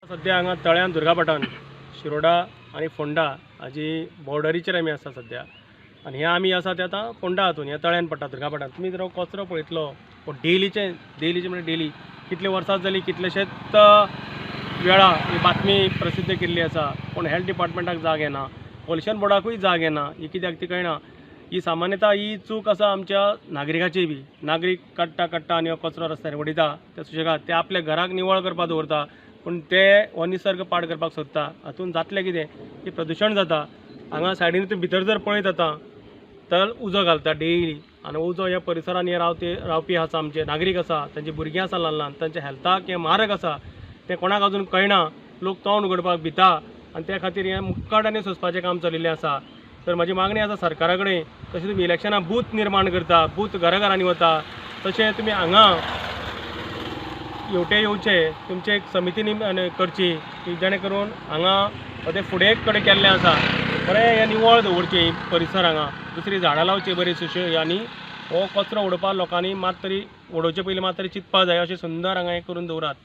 सध्या हांगा तळ्यान दुर्गापटान शिरोडा आणि फोंडा हाजी बॉर्डरीचेर आमी आसा सध्या आनी हे आमी आसा ते आतां फोंडा हातून ह्या तळ्यान पडटा दुर्गापटान। तुमी जर कचरो पळयतलो डेलीचे म्हणजे डेली कितले वर्सां जाली कितलेशेच वेळा ही बातमी प्रसिद्ध केल्ली आसा, पूण हेल्थ डिपार्टमेंटाक जाग येना, पॉल्युशन बोर्डाकूय जाग येना। ही कित्याक ती कळना। ही सामान्यता ही चूक आसा आमच्या नागरिकाची बी। नागरीक काडटा आनी हो कचरो रस्त्यार उडयता ते सुशेगाद ते आपल्या घराक निवळ करपाक दवरता, पूण ते हो निसर्ग पाड करपाक सोदता। हातून जातलें कितें की प्रदूशण जाता। हांगा सायडीन भितर जर पळयत आतां तर उजो घालता डेली आनी उजो ह्या परिसरान हे रावपी आसा आमचे नागरीक आसा, तांची भुरगीं आसा ल्हान ल्हान, तांच्या हेल्थाक हें मारक आसा, तें कोणाक अजून कळना। लोक तोंड उगडपाक भिता आनी त्या खातीर हें मुक्काटांनी सोंसपाचें काम चलिल्लें आसा। तर म्हजी मागणी आसा सरकारा कडेन, तशें तुमी इलेक्शनां बूथ निर्माण करता, बूथ घराघरांनी वता, तशें तुमी हांगा येवचे तुमचे एक समिती करची की जेणे करून हांगा तें फुडें कडेन केल्लें आसा बरें हें निवळ दवरचें परिसर। हांगा दुसरी झाडां लावची बरी सुशेग आनी हो कचरो उडोवपाक लोकांनी मात तरी उडोवचे पयलीं मात तरी चिंतपाक जाय। अशें सुंदर हांगा हें करून दवरात।